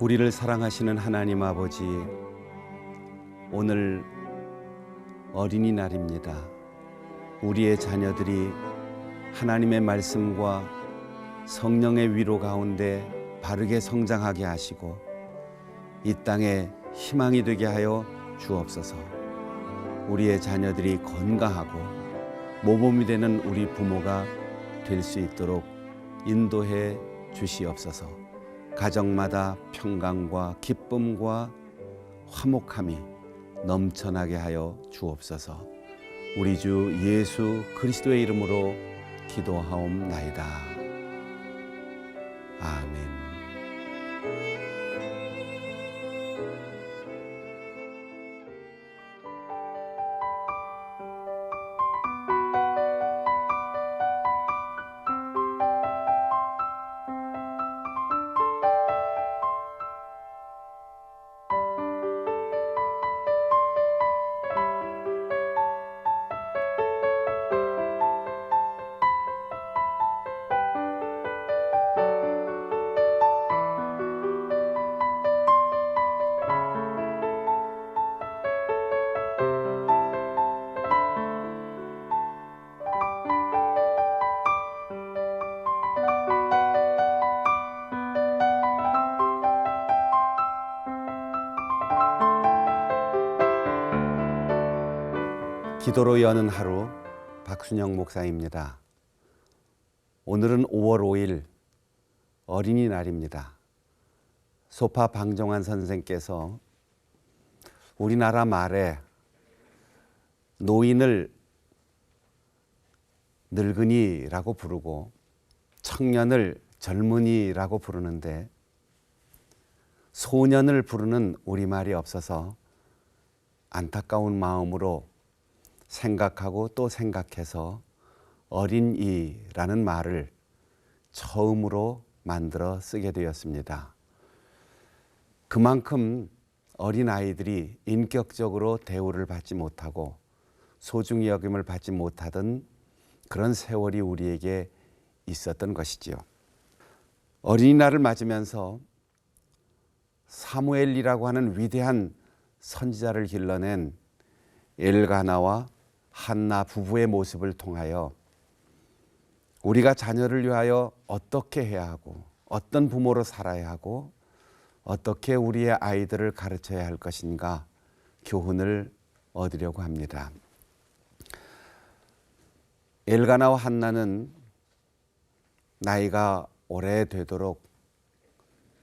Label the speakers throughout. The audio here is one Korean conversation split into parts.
Speaker 1: 우리를 사랑하시는 하나님 아버지, 오늘 어린이날입니다. 우리의 자녀들이 하나님의 말씀과 성령의 위로 가운데 바르게 성장하게 하시고 이 땅에 희망이 되게 하여 주옵소서. 우리의 자녀들이 건강하고 모범이 되는 우리 부모가 될 수 있도록 인도해 주시옵소서. 가정마다 평강과 기쁨과 화목함이 넘쳐나게 하여 주옵소서. 우리 주 예수 그리스도의 이름으로 기도하옵나이다. 아멘. 기도로 여는 하루, 박순영 목사입니다. 오늘은 5월 5일 어린이날입니다. 소파 방정환 선생께서 우리나라 말에 노인을 늙은이라고 부르고 청년을 젊은이라고 부르는데 소년을 부르는 우리말이 없어서 안타까운 마음으로 생각하고 또 생각해서 어린이라는 말을 처음으로 만들어 쓰게 되었습니다. 그만큼 어린아이들이 인격적으로 대우를 받지 못하고 소중히 여김을 받지 못하던 그런 세월이 우리에게 있었던 것이지요. 어린이날을 맞으면서 사무엘이라고 하는 위대한 선지자를 길러낸 엘가나와 한나 부부의 모습을 통하여 우리가 자녀를 위하여 어떻게 해야 하고 어떤 부모로 살아야 하고 어떻게 우리의 아이들을 가르쳐야 할 것인가 교훈을 얻으려고 합니다. 엘가나와 한나는 나이가 오래되도록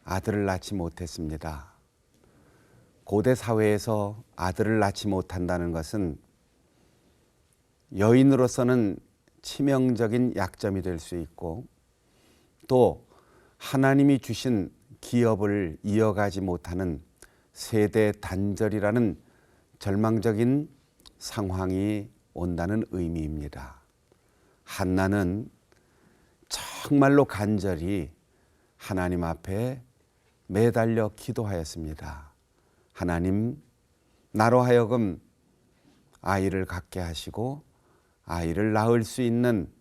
Speaker 1: 아들을 낳지 못했습니다. 고대 사회에서 아들을 낳지 못한다는 것은 여인으로서는 치명적인 약점이 될 수 있고 또 하나님이 주신 기업을 이어가지 못하는 세대 단절이라는 절망적인 상황이 온다는 의미입니다. 한나는 정말로 간절히 하나님 앞에 매달려 기도하였습니다. 하나님, 나로 하여금 아이를 갖게 하시고 아이를 낳을 수 있는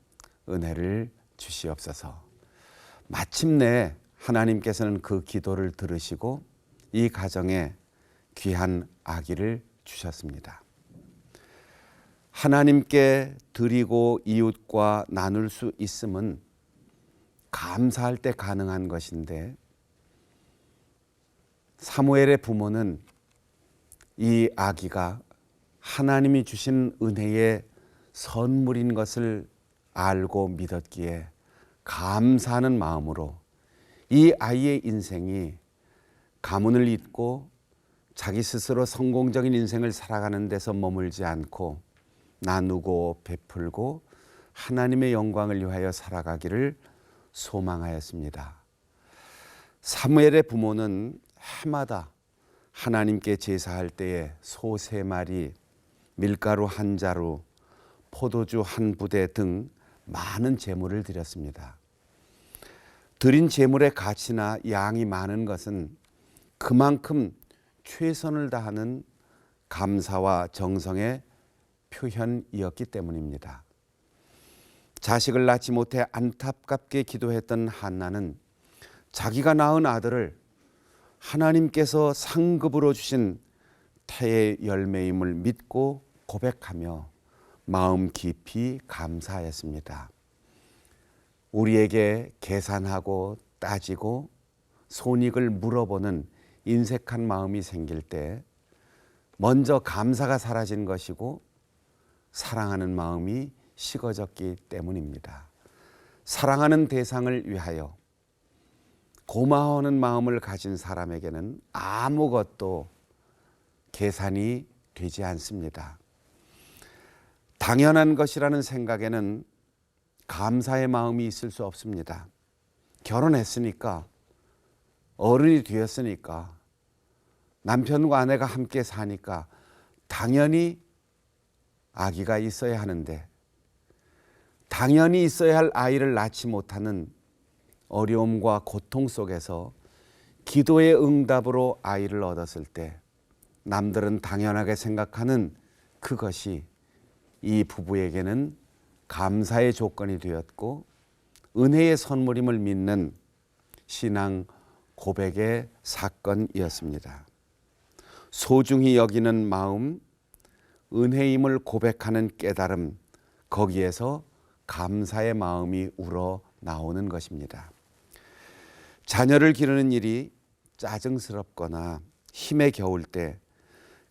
Speaker 1: 은혜를 주시옵소서. 마침내 하나님께서는 그 기도를 들으시고 이 가정에 귀한 아기를 주셨습니다. 하나님께 드리고 이웃과 나눌 수 있음은 감사할 때 가능한 것인데 사무엘의 부모는 이 아기가 하나님이 주신 은혜의 선물인 것을 알고 믿었기에 감사하는 마음으로 이 아이의 인생이 가문을 잇고 자기 스스로 성공적인 인생을 살아가는 데서 머물지 않고 나누고 베풀고 하나님의 영광을 위하여 살아가기를 소망하였습니다. 사무엘의 부모는 해마다 하나님께 제사할 때에 소 3마리, 밀가루 1자루, 포도주 1부대 등 많은 제물을 드렸습니다. 드린 제물의 가치나 양이 많은 것은 그만큼 최선을 다하는 감사와 정성의 표현이었기 때문입니다. 자식을 낳지 못해 안타깝게 기도했던 한나는 자기가 낳은 아들을 하나님께서 상급으로 주신 태의 열매임을 믿고 고백하며 마음 깊이 감사했습니다. 우리에게 계산하고 따지고 손익을 물어보는 인색한 마음이 생길 때 먼저 감사가 사라진 것이고 사랑하는 마음이 식어졌기 때문입니다. 사랑하는 대상을 위하여 고마워하는 마음을 가진 사람에게는 아무것도 계산이 되지 않습니다. 당연한 것이라는 생각에는 감사의 마음이 있을 수 없습니다. 결혼했으니까, 어른이 되었으니까, 남편과 아내가 함께 사니까 당연히 아기가 있어야 하는데, 당연히 있어야 할 아이를 낳지 못하는 어려움과 고통 속에서 기도의 응답으로 아이를 얻었을 때 남들은 당연하게 생각하는 그것이 이 부부에게는 감사의 조건이 되었고 은혜의 선물임을 믿는 신앙 고백의 사건이었습니다. 소중히 여기는 마음, 은혜임을 고백하는 깨달음, 거기에서 감사의 마음이 우러 나오는 것입니다. 자녀를 기르는 일이 짜증스럽거나 힘에 겨울 때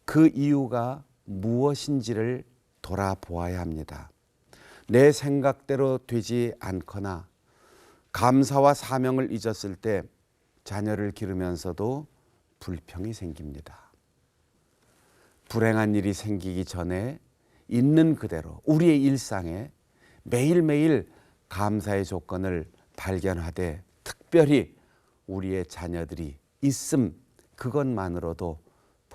Speaker 1: 그 이유가 무엇인지를 돌아보아야 합니다. 내 생각대로 되지 않거나 감사와 사명을 잊었을 때 자녀를 기르면서도 불평이 생깁니다. 불행한 일이 생기기 전에 있는 그대로 우리의 일상에 매일매일 감사의 조건을 발견하되 특별히 우리의 자녀들이 있음 그것만으로도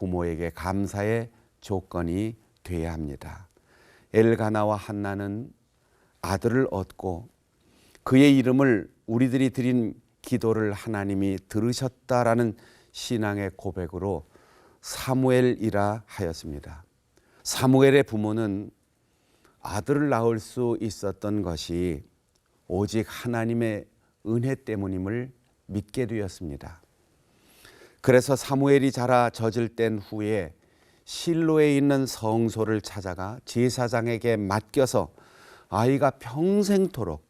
Speaker 1: 부모에게 감사의 조건이 되어야 합니다. 엘가나와 한나는 아들을 얻고 그의 이름을 우리들이 드린 기도를 하나님이 들으셨다라는 신앙의 고백으로 사무엘이라 하였습니다. 사무엘의 부모는 아들을 낳을 수 있었던 것이 오직 하나님의 은혜 때문임을 믿게 되었습니다. 그래서 사무엘이 자라 젖을 뗀 후에 실로에 있는 성소를 찾아가 제사장에게 맡겨서 아이가 평생토록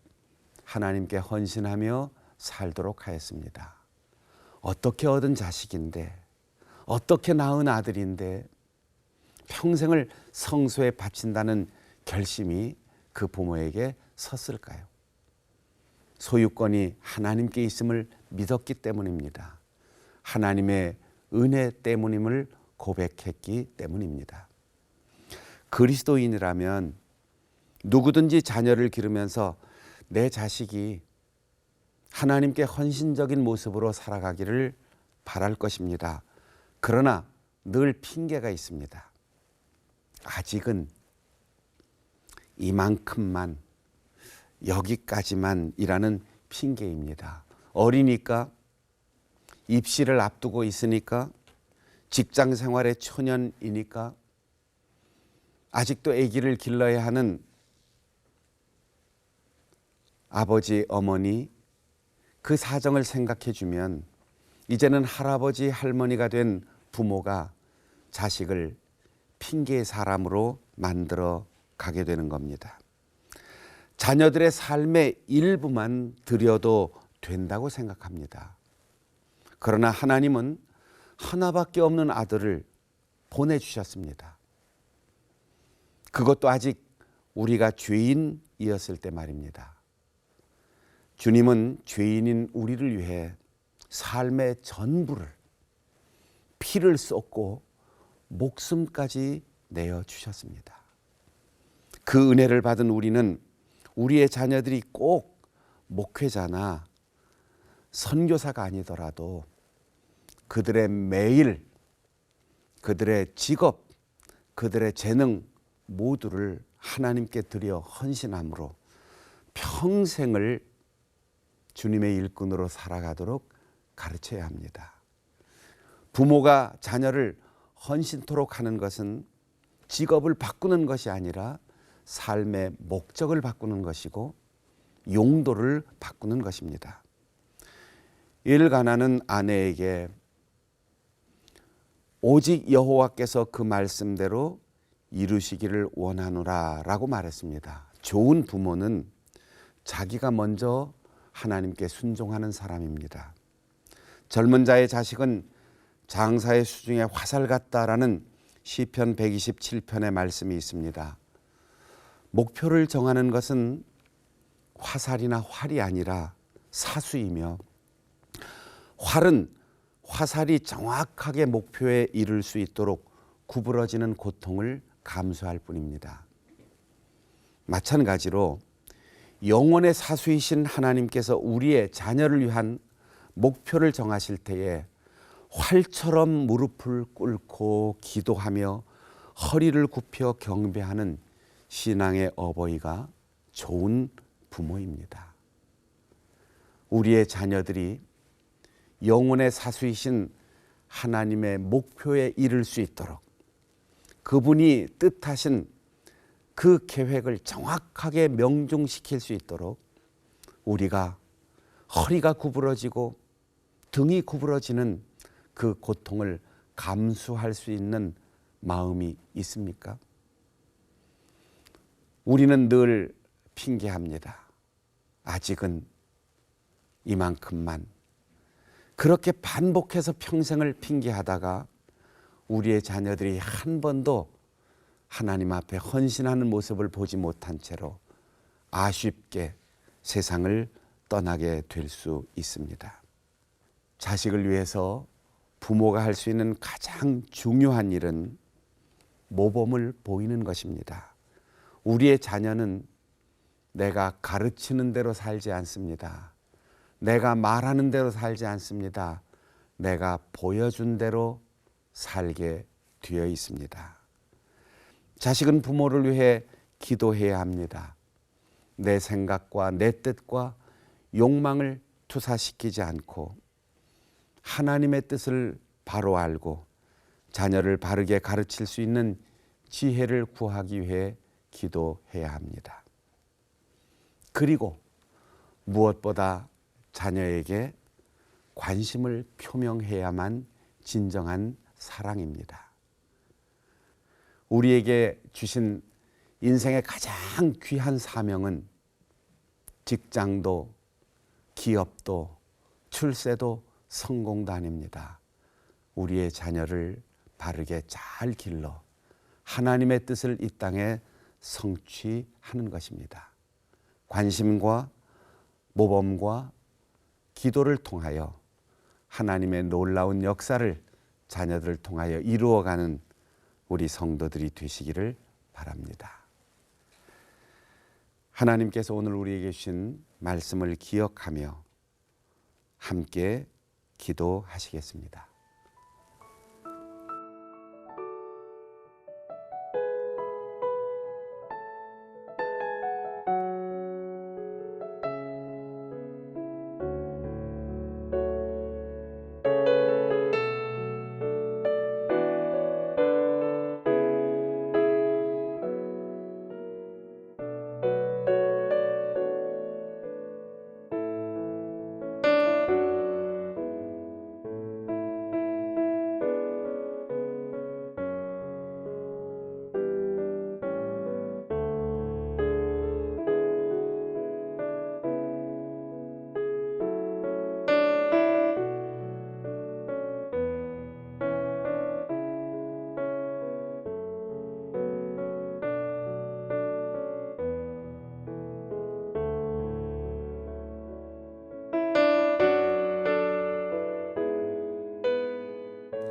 Speaker 1: 하나님께 헌신하며 살도록 하였습니다. 어떻게 얻은 자식인데, 어떻게 낳은 아들인데 평생을 성소에 바친다는 결심이 그 부모에게 섰을까요? 소유권이 하나님께 있음을 믿었기 때문입니다. 하나님의 은혜 때문임을 고백했기 때문입니다. 그리스도인이라면 누구든지 자녀를 기르면서 내 자식이 하나님께 헌신적인 모습으로 살아가기를 바랄 것입니다. 그러나 늘 핑계가 있습니다. 아직은 이만큼만, 여기까지만이라는 핑계입니다. 어리니까, 입시를 앞두고 있으니까, 직장 생활의 초년이니까, 아직도 아기를 길러야 하는 아버지, 어머니, 그 사정을 생각해 주면 이제는 할아버지, 할머니가 된 부모가 자식을 핑계의 사람으로 만들어 가게 되는 겁니다. 자녀들의 삶의 일부만 드려도 된다고 생각합니다. 그러나 하나님은 하나밖에 없는 아들을 보내주셨습니다. 그것도 아직 우리가 죄인이었을 때 말입니다. 주님은 죄인인 우리를 위해 삶의 전부를, 피를 쏟고 목숨까지 내어주셨습니다. 그 은혜를 받은 우리는 우리의 자녀들이 꼭 목회자나 선교사가 아니더라도 그들의 매일, 그들의 직업, 그들의 재능 모두를 하나님께 드려 헌신함으로 평생을 주님의 일꾼으로 살아가도록 가르쳐야 합니다. 부모가 자녀를 헌신토록 하는 것은 직업을 바꾸는 것이 아니라 삶의 목적을 바꾸는 것이고 용도를 바꾸는 것입니다. 엘가나는 아내에게 오직 여호와께서 그 말씀대로 이루시기를 원하노라 라고 말했습니다. 좋은 부모는 자기가 먼저 하나님께 순종하는 사람입니다. 젊은 자의 자식은 장사의 수중에 화살 같다라는 시편 127편의 말씀이 있습니다. 목표를 정하는 것은 화살이나 활이 아니라 사수이며, 활은 화살이 정확하게 목표에 이를 수 있도록 구부러지는 고통을 감수할 뿐입니다. 마찬가지로 영원의 사수이신 하나님께서 우리의 자녀를 위한 목표를 정하실 때에 활처럼 무릎을 꿇고 기도하며 허리를 굽혀 경배하는 신앙의 어버이가 좋은 부모입니다. 우리의 자녀들이 영혼의 사수이신 하나님의 목표에 이를 수 있도록, 그분이 뜻하신 그 계획을 정확하게 명중시킬 수 있도록 우리가 허리가 구부러지고 등이 구부러지는 그 고통을 감수할 수 있는 마음이 있습니까? 우리는 늘 핑계합니다. 아직은 이만큼만. 그렇게 반복해서 평생을 핑계하다가 우리의 자녀들이 한 번도 하나님 앞에 헌신하는 모습을 보지 못한 채로 아쉽게 세상을 떠나게 될 수 있습니다. 자식을 위해서 부모가 할 수 있는 가장 중요한 일은 모범을 보이는 것입니다. 우리의 자녀는 내가 가르치는 대로 살지 않습니다. 내가 말하는 대로 살지 않습니다. 내가 보여준 대로 살게 되어 있습니다. 자식은 부모를 위해 기도해야 합니다. 내 생각과 내 뜻과 욕망을 투사시키지 않고 하나님의 뜻을 바로 알고 자녀를 바르게 가르칠 수 있는 지혜를 구하기 위해 기도해야 합니다. 그리고 무엇보다 자녀에게 관심을 표명해야만 진정한 사랑입니다. 우리에게 주신 인생의 가장 귀한 사명은 직장도 기업도 출세도 성공도 아닙니다. 우리의 자녀를 바르게 잘 길러 하나님의 뜻을 이 땅에 성취하는 것입니다. 관심과 모범과 기도를 통하여 하나님의 놀라운 역사를 자녀들을 통하여 이루어가는 우리 성도들이 되시기를 바랍니다. 하나님께서 오늘 우리에게 주신 말씀을 기억하며 함께 기도하시겠습니다.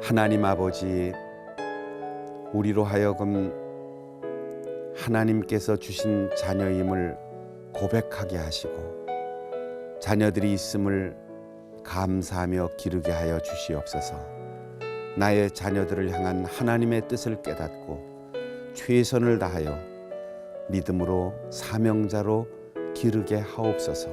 Speaker 1: 하나님 아버지, 우리로 하여금 하나님께서 주신 자녀임을 고백하게 하시고 자녀들이 있음을 감사하며 기르게 하여 주시옵소서. 나의 자녀들을 향한 하나님의 뜻을 깨닫고 최선을 다하여 믿음으로 사명자로 기르게 하옵소서.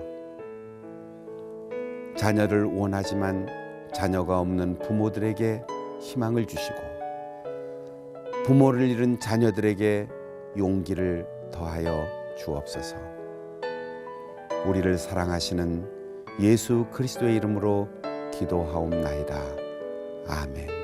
Speaker 1: 자녀를 원하지만 자녀가 없는 부모들에게 희망을 주시고 부모를 잃은 자녀들에게 용기를 더하여 주옵소서. 우리를 사랑하시는 예수 그리스도의 이름으로 기도하옵나이다. 아멘.